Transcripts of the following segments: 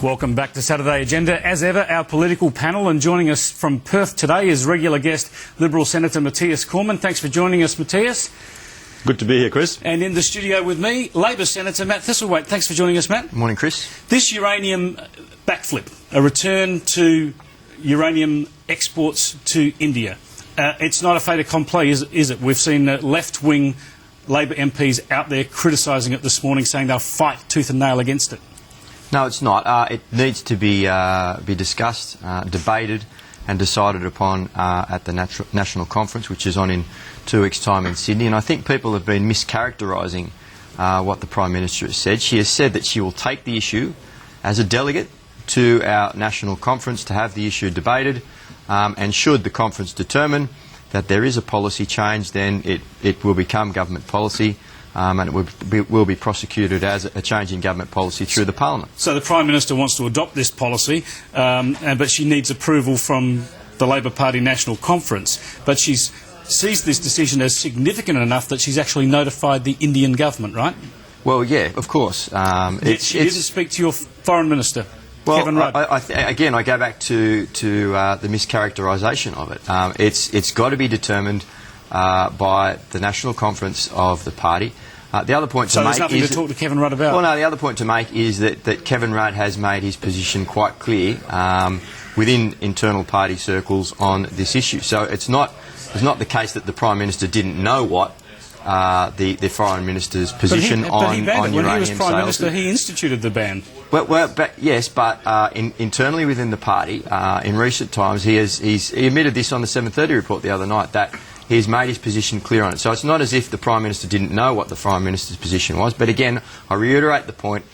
Welcome back to Saturday Agenda. As ever, our political panel, and joining us from Perth today is regular guest Liberal Senator Matthias Cormann. Thanks for joining us, Matthias. Good to be here, Chris. And in the studio with me, Labor Senator Matt Thistlethwaite. Thanks for joining us, Matt. Morning, Chris. This uranium backflip, a return to uranium exports to India. It's not a fait accompli, is it? We've seen left-wing Labor MPs out there criticising it this morning, saying they'll fight tooth and nail against it. No, it's not. It needs to be discussed, debated and decided upon at the National Conference, which is on in 2 weeks' time in Sydney. And I think people have been mischaracterising what the Prime Minister has said. She has said that she will take the issue as a delegate to our National Conference to have the issue debated, and should the conference determine that there is a policy change, then it will become government policy. And it will be prosecuted as a change in government policy through the Parliament. So the Prime Minister wants to adopt this policy, but she needs approval from the Labor Party National Conference. But she sees this decision as significant enough that she's actually notified the Indian government, right? Well, yeah, of course. She didn't speak to your Foreign Minister, Kevin Rudd. Again, I go back to the mischaracterisation of it. It's got to be determined by the National Conference of the party. The other point to make is... So there's nothing to talk to Kevin Rudd about? Well, no, the other point to make is that Kevin Rudd has made his position quite clear within internal party circles on this issue. So it's not the case that the Prime Minister didn't know what the Foreign Minister's position on uranium sales. When he was Prime Minister, he instituted the ban. Yes, but internally within the party, in recent times, he admitted this on the 7:30 report the other night, that he's made his position clear on it. So it's not as if the Prime Minister didn't know what the Prime Minister's position was. But again, I reiterate the point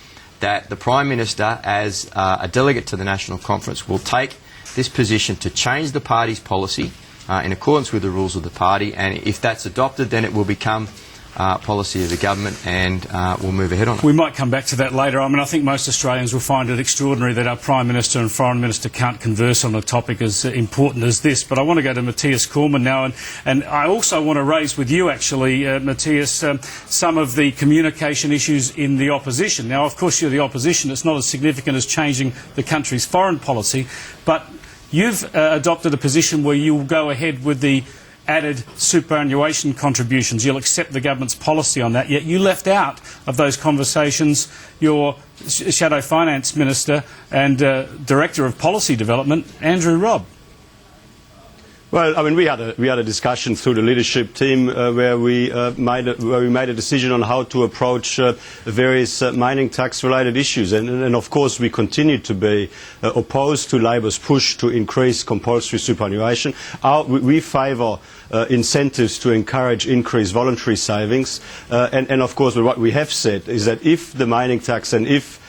that the Prime Minister, as a delegate to the National Conference, will take this position to change the party's policy in accordance with the rules of the party. And if that's adopted, then it will become policy of the government, and we'll move ahead on it. We might come back to that later. I mean, I think most Australians will find it extraordinary that our Prime Minister and Foreign Minister can't converse on a topic as important as this. But I want to go to Matthias Cormann now, and I also want to raise with you, actually, Matthias, some of the communication issues in the opposition. Now, of course, you're the opposition. It's not as significant as changing the country's foreign policy, but you've adopted a position where you'll go ahead with the added superannuation contributions. You'll accept the government's policy on that, yet you left out of those conversations your Shadow Finance Minister and Director of Policy Development, Andrew Robb. Well, I mean, we had a discussion through the leadership team where we made a decision on how to approach various mining tax-related issues, and of course we continue to be opposed to Labor's push to increase compulsory superannuation. We favour incentives to encourage increased voluntary savings, and of course what we have said is that if the mining tax and if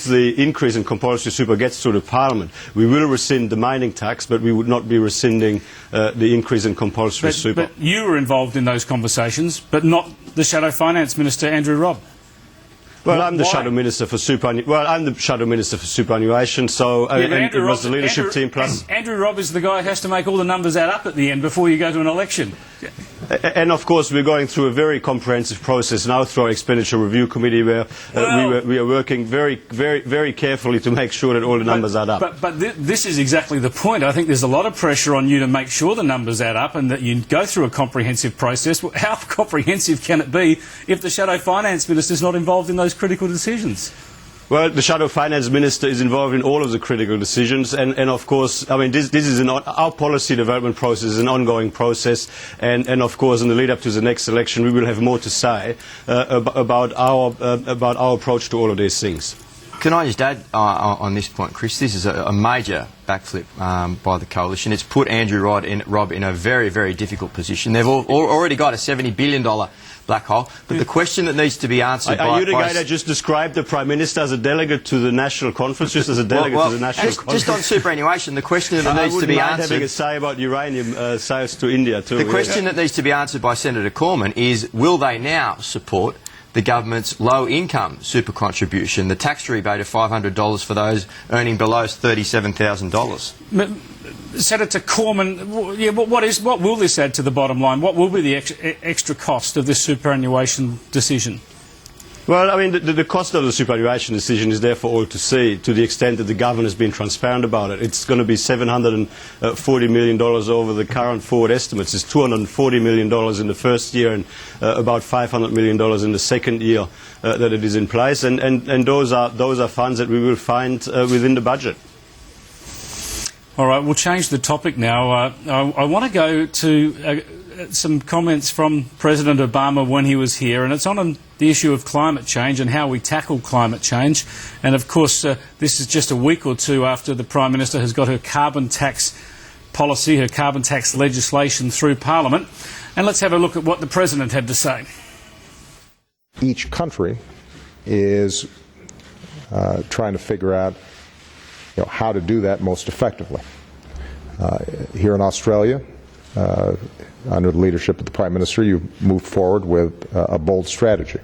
the increase in compulsory super gets to the Parliament, we will rescind the mining tax, but we would not be rescinding the increase in compulsory super. But you were involved in those conversations, but not the Shadow Finance Minister, Andrew Robb. Well, I'm the Shadow Minister for superannuation. Well, I'm the Shadow Minister for superannuation, so it was the leadership team plus... Andrew Robb is the guy who has to make all the numbers add up at the end before you go to an election. And of course we're going through a very comprehensive process now through our Expenditure Review Committee where we are working very carefully to make sure that all the numbers add up. But this is exactly the point. I think there's a lot of pressure on you to make sure the numbers add up and that you go through a comprehensive process. How comprehensive can it be if the Shadow Finance Minister is not involved in those critical decisions? Well, the Shadow Finance Minister is involved in all of the critical decisions, and of course, I mean, this is our policy development process is an ongoing process, and of course, in the lead up to the next election, we will have more to say about our approach to all of these things. Can I just add on this point, Chris? This is a major backflip by the coalition. It's put Andrew Robb in a very difficult position. They've already got a $70 billion black hole. But the question that needs to be answered Are you the guy that just described the Prime Minister as a delegate to the National Conference, just as a delegate to the National Conference? Just on superannuation, the question that needs to be answered... having a say about uranium sales to India too. The question that needs to be answered by Senator Cormann is, will they now support the government's low-income super contribution, the tax rebate of $500 for those earning below $37,000? Senator Cormann, yeah, what will this add to the bottom line? What will be the extra cost of this superannuation decision? Well, I mean, the cost of the superannuation decision is there for all to see, to the extent that the government has been transparent about it. It's going to be $740 million over the current forward estimates. It's $240 million in the first year and about $500 million in the second year that it is in place. And those are funds that we will find within the budget. All right, we'll change the topic now. I want to go to some comments from President Obama when he was here, and it's on the issue of climate change and how we tackle climate change. And of course, this is just a week or two after the Prime Minister has got her carbon tax policy, her carbon tax legislation through Parliament. And let's have a look at what the President had to say. Each country is trying to figure out how to do that most effectively. Here in Australia, under the leadership of the Prime Minister, you moved forward with a bold strategy.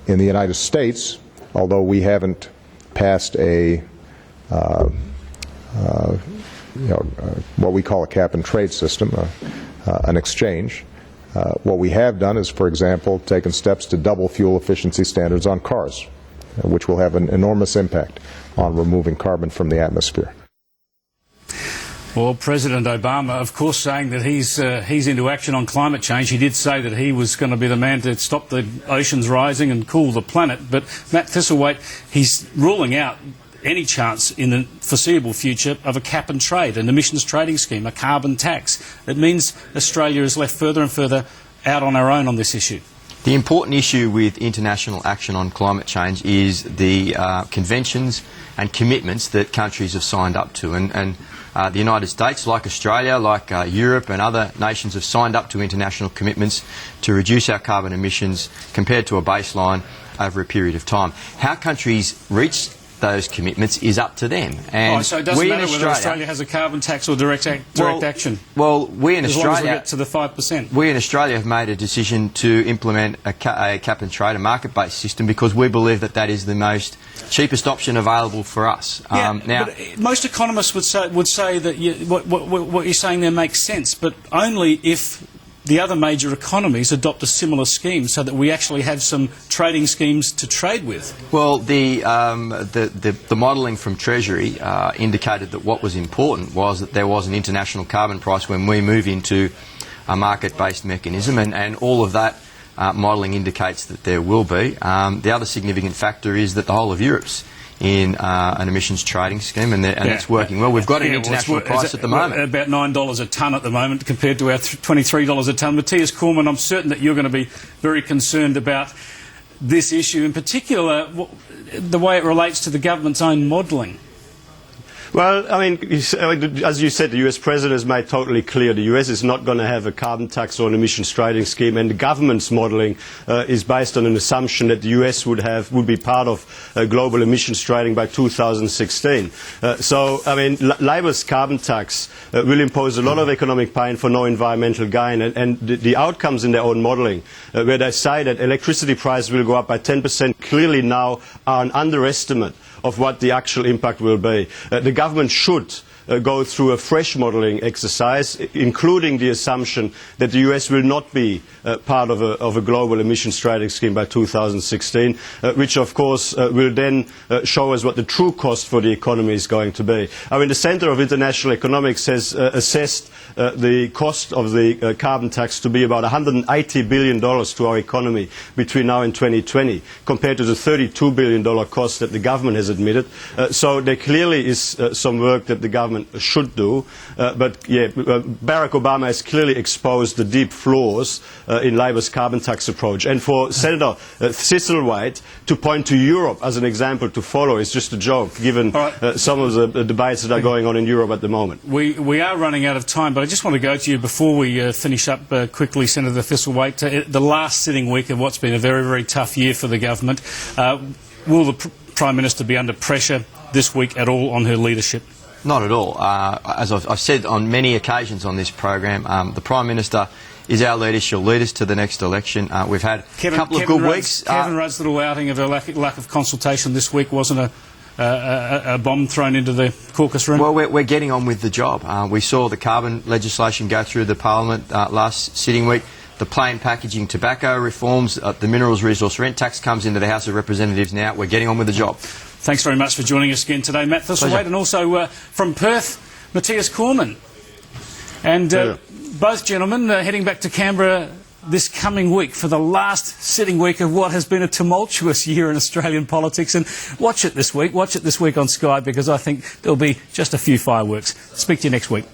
In the United States, although we haven't passed what we call a cap and trade system, an exchange, what we have done is, for example, taken steps to double fuel efficiency standards on cars, which will have an enormous impact on removing carbon from the atmosphere. Well, President Obama, of course, saying that he's into action on climate change. He did say that he was going to be the man to stop the oceans rising and cool the planet. But Matt Thistlethwaite, he's ruling out any chance in the foreseeable future of a cap and trade, an emissions trading scheme, a carbon tax. It means Australia is left further and further out on our own on this issue. The important issue with international action on climate change is the conventions and commitments that countries have signed up to. And the United States, like Australia, like Europe and other nations, have signed up to international commitments to reduce our carbon emissions compared to a baseline over a period of time. How countries reach those commitments is up to them. And so it doesn't matter whether Australia has a carbon tax or direct action? Well, we in Australia, as long as we get to the 5%. We in Australia have made a decision to implement a cap and trade, a market-based system, because we believe that that is the most cheapest option available for us. Yeah, now, but most economists would say that what you're saying there makes sense, but only if the other major economies adopt a similar scheme so that we actually have some trading schemes to trade with. Well, the modelling from Treasury indicated that what was important was that there was an international carbon price when we move into a market-based mechanism, and all of that modelling indicates that there will be. The other significant factor is that the whole of Europe's in an emissions trading scheme, and it's working well. We've got an international price at the moment. About $9 a tonne at the moment compared to our $23 a tonne. Matthias Cormann, I'm certain that you're going to be very concerned about this issue, in particular the way it relates to the government's own modelling. Well, I mean, as you said, the US President has made totally clear the US is not going to have a carbon tax or an emissions trading scheme, and the government's modelling is based on an assumption that the US would be part of global emissions trading by 2016. So, I mean, Labour's carbon tax will impose a lot of economic pain for no environmental gain, and the outcomes in their own modelling, where they say that electricity prices will go up by 10%, clearly now are an underestimate of what the actual impact will be. The government should go through a fresh modelling exercise, including the assumption that the US will not be part of a global emissions trading scheme by 2016, which of course will then show us what the true cost for the economy is going to be. I mean, the Centre of International Economics has assessed the cost of the carbon tax to be about $180 billion to our economy between now and 2020, compared to the $32 billion cost that the government has admitted. So there clearly is some work that the government should do, but Barack Obama has clearly exposed the deep flaws in Labour's carbon tax approach. And for Senator Thistlethwaite to point to Europe as an example to follow is just a joke, given some of the debates that are going on in Europe at the moment. We are running out of time, but I just want to go to you before we finish up quickly, Senator Thistlethwaite. The last sitting week of what's been a very, very tough year for the government. Will the Prime Minister be under pressure this week at all on her leadership? Not at all. As I've said on many occasions on this program, the Prime Minister is our leader. She'll lead us to the next election. We've had a couple of good weeks. Kevin Rudd's little outing of her lack of consultation this week wasn't a bomb thrown into the caucus room? Well, we're getting on with the job. We saw the carbon legislation go through the Parliament last sitting week. the plain packaging tobacco reforms, the minerals resource rent tax comes into the House of Representatives now. We're getting on with the job. Thanks very much for joining us again today, Matt Thistlethwaite, and also from Perth, Matthias Cormann. And both gentlemen heading back to Canberra this coming week for the last sitting week of what has been a tumultuous year in Australian politics. And watch it this week on Sky, because I think there'll be just a few fireworks. Speak to you next week.